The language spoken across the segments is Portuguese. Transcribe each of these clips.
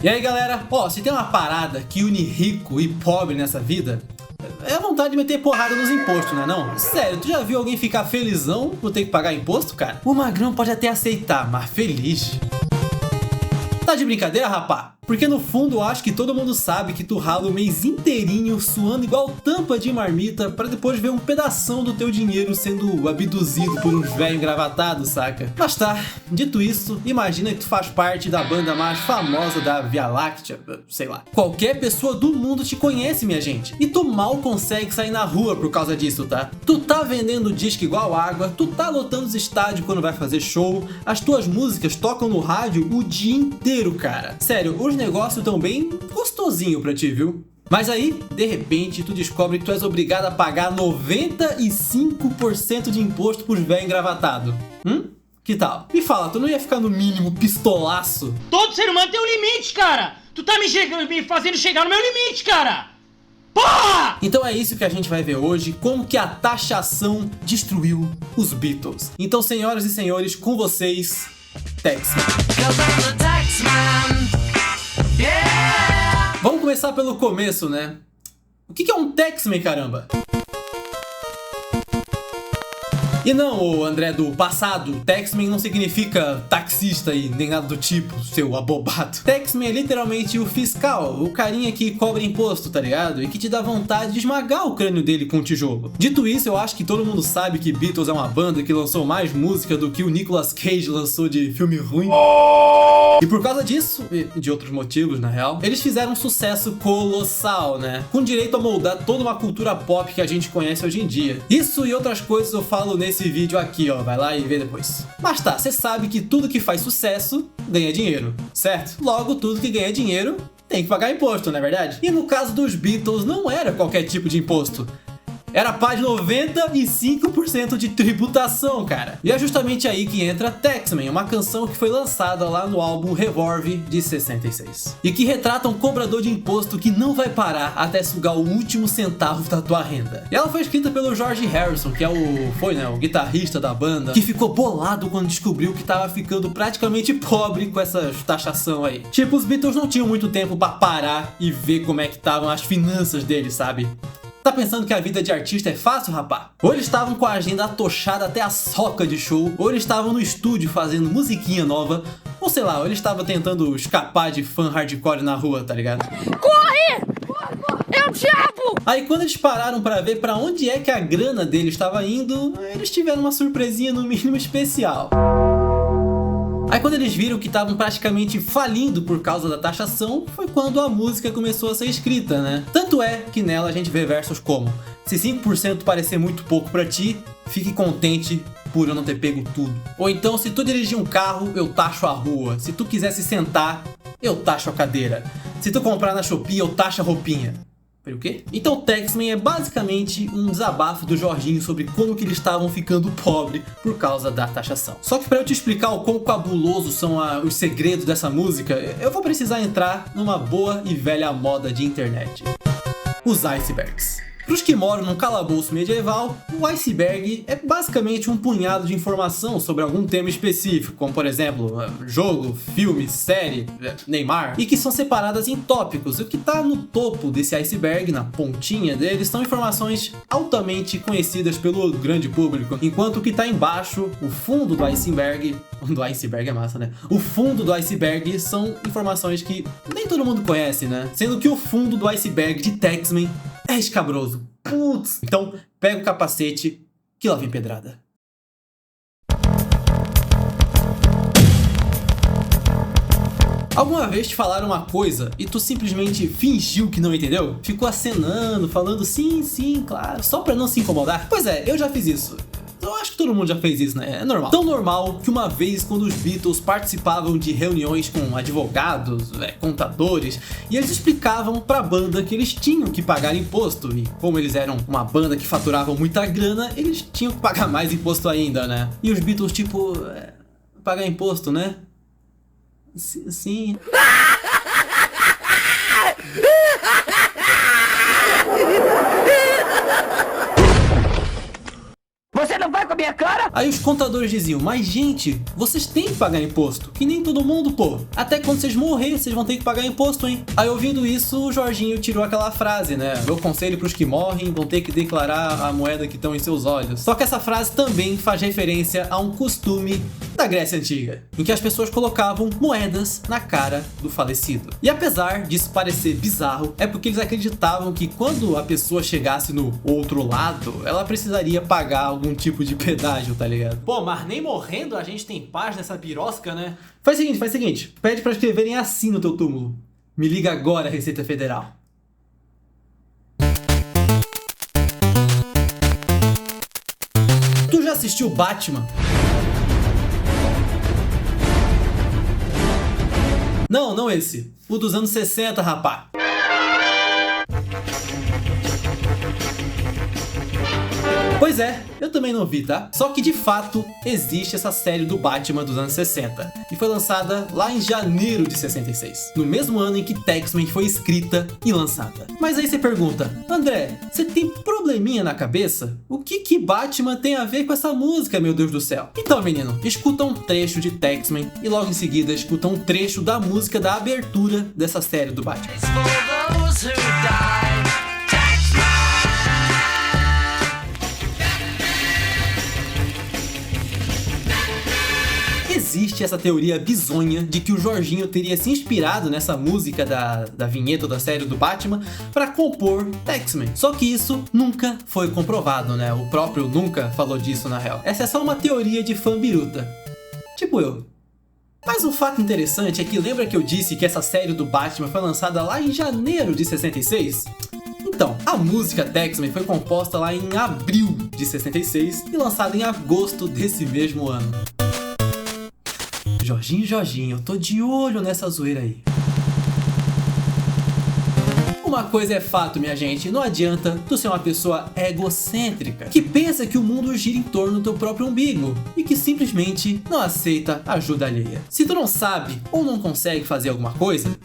E aí galera, ó, se tem uma parada que une rico e pobre nessa vida, é a vontade de meter porrada nos impostos, né não? Sério, tu já viu alguém ficar felizão por ter que pagar imposto, cara? O magrão pode até aceitar, mas feliz? Tá de brincadeira, rapá? Porque no fundo eu acho que todo mundo sabe que tu rala o mês inteirinho suando igual tampa de marmita pra depois ver um pedação do teu dinheiro sendo abduzido por uns velhos engravatados, saca? Mas tá, dito isso, imagina que tu faz parte da banda mais famosa da Via Láctea, sei lá. Qualquer pessoa do mundo te conhece, minha gente. E tu mal consegue sair na rua por causa disso, tá? Tu tá vendendo disco igual água, tu tá lotando os estádios quando vai fazer show, as tuas músicas tocam no rádio o dia inteiro, cara. Sério, os negócios tão bem gostosinho pra ti, viu? Mas aí, de repente, tu descobre que tu és obrigado a pagar 95% de imposto pros velhos engravatados. Que tal? Me fala, tu não ia ficar no mínimo pistolaço? Todo ser humano tem um limite, cara! Tu tá me fazendo chegar no meu limite, cara! Porra! Então é isso que a gente vai ver hoje, como que a taxação destruiu os Beatles. Então, senhoras e senhores, com vocês, Taxman. Vamos começar pelo começo, né? O que é um Taxman, caramba? E não, o André do passado, Taxman não significa taxista e nem nada do tipo, seu abobado. Taxman é literalmente o fiscal, o carinha que cobra imposto, tá ligado? E que te dá vontade de esmagar o crânio dele com um tijolo. Dito isso, eu acho que todo mundo sabe que Beatles é uma banda que lançou mais música do que o Nicolas Cage lançou de filme ruim. E por causa disso, e de outros motivos na real, eles fizeram um sucesso colossal, né? Com direito a moldar toda uma cultura pop que a gente conhece hoje em dia. Isso e outras coisas eu falo nesse vídeo aqui, ó, vai lá e vê depois. Mas tá, você sabe que tudo que faz sucesso ganha dinheiro, certo? Logo, tudo que ganha dinheiro tem que pagar imposto, não é verdade? E no caso dos Beatles, não era qualquer tipo de imposto. Era pá de 95% de tributação, cara. E é justamente aí que entra Taxman, uma canção que foi lançada lá no álbum Revolver de 66. E que retrata um cobrador de imposto que não vai parar até sugar o último centavo da tua renda. E ela foi escrita pelo George Harrison, que é o guitarrista da banda, que ficou bolado quando descobriu que tava ficando praticamente pobre com essa taxação aí. Tipo, os Beatles não tinham muito tempo pra parar e ver como é que estavam as finanças deles, sabe? Tá pensando que a vida de artista é fácil, rapá? Ou eles estavam com a agenda atochada até a soca de show, ou eles estavam no estúdio fazendo musiquinha nova, ou sei lá, ou eles estavam tentando escapar de fã hardcore na rua, tá ligado? Corre! É o diabo! Aí quando eles pararam pra ver pra onde é que a grana deles estava indo, eles tiveram uma surpresinha no mínimo especial. Aí quando eles viram que estavam praticamente falindo por causa da taxação, foi quando a música começou a ser escrita, né? Tanto é que nela a gente vê versos como: se 5% parecer muito pouco pra ti, fique contente por eu não ter pego tudo. Ou então, se tu dirigir um carro, eu taxo a rua. Se tu quiser se sentar, eu taxo a cadeira. Se tu comprar na Shopee, eu taxo a roupinha. Peraí, o quê? Então Taxman é basicamente um desabafo do Jorginho sobre como que eles estavam ficando pobres por causa da taxação. Só que pra eu te explicar o quão cabuloso são os segredos dessa música, eu vou precisar entrar numa boa e velha moda de internet: os icebergs. Para os que moram num calabouço medieval, o iceberg é basicamente um punhado de informação sobre algum tema específico, como por exemplo, jogo, filme, série, Neymar, e que são separadas em tópicos. O que está no topo desse iceberg, na pontinha dele, são informações altamente conhecidas pelo grande público, enquanto o que está embaixo, o fundo do iceberg é massa, né? O fundo do iceberg são informações que nem todo mundo conhece, né? Sendo que o fundo do iceberg de Taxman é escabroso. Putz. Então, pega o capacete que lá vem pedrada. Alguma vez te falaram uma coisa e tu simplesmente fingiu que não entendeu? Ficou acenando, falando sim, claro, só pra não se incomodar? Pois é, eu já fiz isso. Eu acho que todo mundo já fez isso, né? É normal. Tão normal que uma vez, quando os Beatles participavam de reuniões com advogados, contadores, e eles explicavam pra banda que eles tinham que pagar imposto, e como eles eram uma banda que faturava muita grana, eles tinham que pagar mais imposto ainda, né? E os Beatles, tipo, pagar imposto, né? Sim. Você não vai com a minha cara? Aí os contadores diziam, mas gente, vocês têm que pagar imposto, que nem todo mundo, pô. Até quando vocês morrerem, vocês vão ter que pagar imposto, hein? Aí ouvindo isso, o Jorginho tirou aquela frase, né? Meu conselho pros que morrem vão ter que declarar a moeda que estão em seus olhos. Só que essa frase também faz referência a um costume da Grécia Antiga, em que as pessoas colocavam moedas na cara do falecido. E apesar disso parecer bizarro, é porque eles acreditavam que quando a pessoa chegasse no outro lado, ela precisaria pagar algum tipo de pedágio, tá ligado? Pô, mas nem morrendo a gente tem paz nessa pirosca, né? Faz o seguinte, pede pra escreverem assim no teu túmulo. Me liga agora, Receita Federal. Tu já assistiu Batman? Não esse. O dos anos 60, rapá. Pois é, eu também não vi, tá? Só que de fato existe essa série do Batman dos anos 60, que foi lançada lá em janeiro de 66, no mesmo ano em que Taxman foi escrita e lançada. Mas aí você pergunta, André, você tem probleminha na cabeça? O que Batman tem a ver com essa música, meu Deus do céu? Então, menino, escuta um trecho de Taxman e logo em seguida escuta um trecho da música da abertura dessa série do Batman. Existe essa teoria bizonha de que o Jorginho teria se inspirado nessa música da vinheta da série do Batman para compor Taxman. Só que isso nunca foi comprovado, né? O próprio nunca falou disso na real. Essa é só uma teoria de fã biruta. Tipo eu. Mas o fato interessante é que lembra que eu disse que essa série do Batman foi lançada lá em janeiro de 66? Então, a música Taxman foi composta lá em abril de 66 e lançada em agosto desse mesmo ano. Jorginho, eu tô de olho nessa zoeira aí. Uma coisa é fato, minha gente, não adianta tu ser uma pessoa egocêntrica, que pensa que o mundo gira em torno do teu próprio umbigo e que simplesmente não aceita ajuda alheia. Se tu não sabe ou não consegue fazer alguma coisa,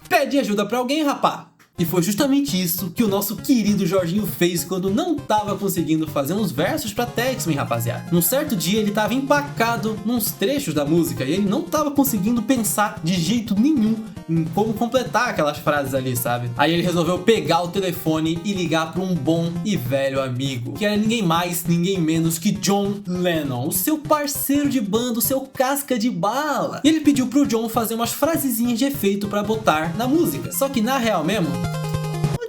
pede ajuda pra alguém, rapá. E foi justamente isso que o nosso querido Jorginho fez quando não tava conseguindo fazer uns versos pra Taxman, rapaziada. Num certo dia ele tava empacado nos trechos da música e ele não tava conseguindo pensar de jeito nenhum em como completar aquelas frases ali, sabe? Aí ele resolveu pegar o telefone e ligar pra um bom e velho amigo, que era ninguém mais, ninguém menos que John Lennon, o seu parceiro de banda, o seu casca de bala. E ele pediu pro John fazer umas frasezinhas de efeito pra botar na música. Só que na real mesmo,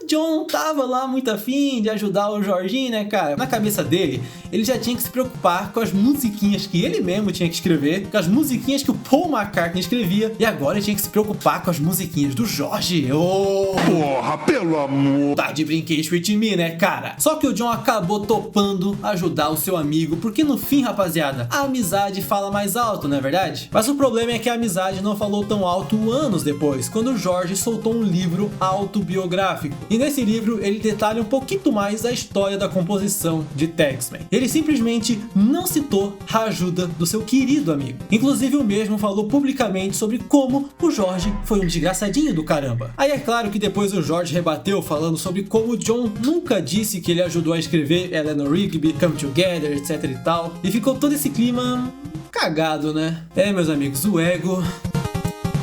John tava lá muito afim de ajudar o Jorginho, né, cara? Na cabeça dele, ele já tinha que se preocupar com as musiquinhas que ele mesmo tinha que escrever, com as musiquinhas que o Paul McCartney escrevia, e agora ele tinha que se preocupar com as musiquinhas do Jorge. Porra, pelo amor! Tá de brinquedo with me, né, cara? Só que o John acabou topando ajudar o seu amigo, porque no fim, rapaziada, a amizade fala mais alto, não é verdade? Mas o problema é que a amizade não falou tão alto anos depois, quando o Jorge soltou um livro autobiográfico. E nesse livro ele detalha um pouquinho mais a história da composição de Taxman. Ele simplesmente não citou a ajuda do seu querido amigo. Inclusive o mesmo falou publicamente sobre como o Jorge foi um desgraçadinho do caramba. Aí é claro que depois o Jorge rebateu falando sobre como o John nunca disse que ele ajudou a escrever Eleanor Rigby, Come Together, etc e tal. E ficou todo esse clima cagado, né? É, meus amigos, o ego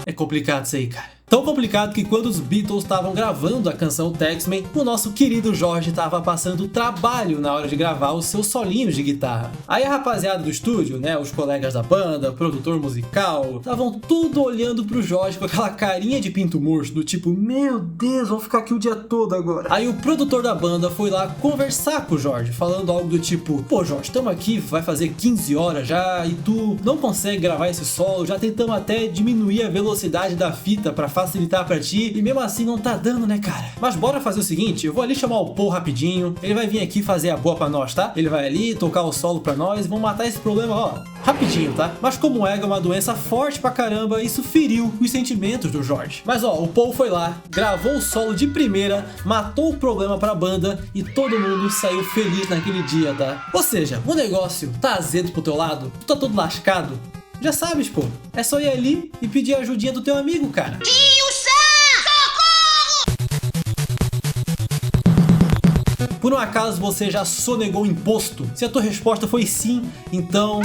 é complicado isso aí, cara. Tão complicado que quando os Beatles estavam gravando a canção Taxman, o nosso querido Jorge estava passando trabalho na hora de gravar os seus solinhos de guitarra. Aí a rapaziada do estúdio, né, os colegas da banda, o produtor musical, estavam tudo olhando pro Jorge com aquela carinha de pinto murcho, do tipo, meu Deus, vou ficar aqui o dia todo agora. Aí o produtor da banda foi lá conversar com o Jorge, falando algo do tipo, pô Jorge, estamos aqui, vai fazer 15 horas já, e tu não consegue gravar esse solo, já tentamos até diminuir a velocidade da fita pra facilitar pra ti, e mesmo assim não tá dando, né, cara? Mas bora fazer o seguinte, eu vou ali chamar o Paul rapidinho, ele vai vir aqui fazer a boa pra nós, tá? Ele vai ali tocar o solo pra nós e vamos matar esse problema, ó, rapidinho, tá? Mas como o ego é uma doença forte pra caramba, isso feriu os sentimentos do Jorge. Mas ó, o Paul foi lá, gravou o solo de primeira, matou o problema pra banda e todo mundo saiu feliz naquele dia, tá? Ou seja, o negócio tá azedo pro teu lado, tu tá todo lascado, já sabes, pô, é só ir ali e pedir a ajudinha do teu amigo, cara. Por um acaso você já sonegou imposto? Se a tua resposta foi sim, então...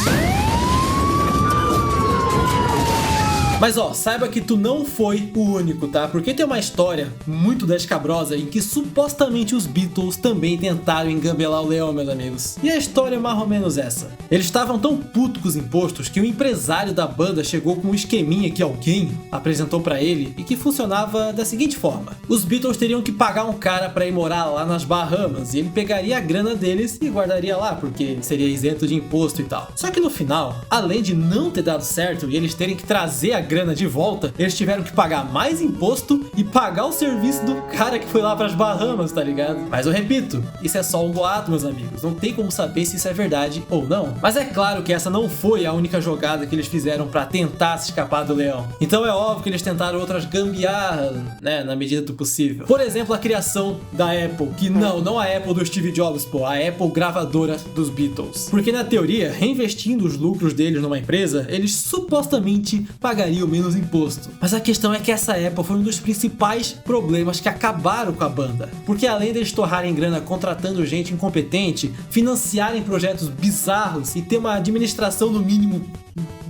Mas ó, saiba que tu não foi o único, tá? Porque tem uma história muito descabrosa em que supostamente os Beatles também tentaram engambelar o leão, meus amigos. E a história é mais ou menos essa. Eles estavam tão putos com os impostos que o empresário da banda chegou com um esqueminha que alguém apresentou pra ele e que funcionava da seguinte forma. Os Beatles teriam que pagar um cara pra ir morar lá nas Bahamas e ele pegaria a grana deles e guardaria lá, porque seria isento de imposto e tal. Só que no final, além de não ter dado certo e eles terem que trazer a grana de volta, eles tiveram que pagar mais imposto e pagar o serviço do cara que foi lá pras Bahamas, tá ligado? Mas eu repito, isso é só um boato, meus amigos, não tem como saber se isso é verdade ou não. Mas é claro que essa não foi a única jogada que eles fizeram pra tentar se escapar do leão. Então é óbvio que eles tentaram outras gambiarras, né, na medida do possível. Por exemplo, a criação da Apple, que não a Apple do Steve Jobs, pô, a Apple gravadora dos Beatles. Porque na teoria, reinvestindo os lucros deles numa empresa, eles supostamente pagariam menos imposto. Mas a questão é que essa Apple foi um dos principais problemas que acabaram com a banda. Porque além deles torrarem grana contratando gente incompetente, financiarem projetos bizarros e ter uma administração no mínimo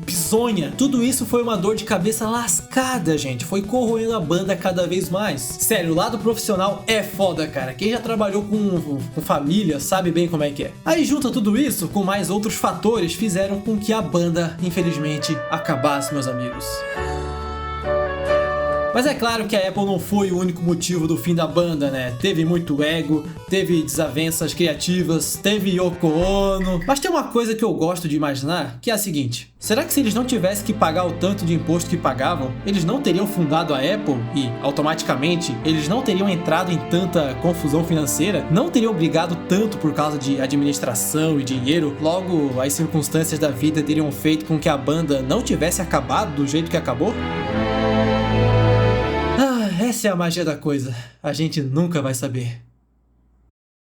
bizonha, tudo isso foi uma dor de cabeça lascada, gente. Foi corroendo a banda cada vez mais. Sério, o lado profissional é foda, cara. Quem já trabalhou com família sabe bem como é que é. Aí junta tudo isso com mais outros fatores fizeram com que a banda, infelizmente, acabasse, meus amigos. Mas é claro que a Apple não foi o único motivo do fim da banda, né? Teve muito ego, teve desavenças criativas, teve Yoko Ono. Mas tem uma coisa que eu gosto de imaginar, que é a seguinte. Será que se eles não tivessem que pagar o tanto de imposto que pagavam, eles não teriam fundado a Apple e, automaticamente, eles não teriam entrado em tanta confusão financeira? Não teriam brigado tanto por causa de administração e dinheiro? Logo, as circunstâncias da vida teriam feito com que a banda não tivesse acabado do jeito que acabou? Essa é a magia da coisa. A gente nunca vai saber.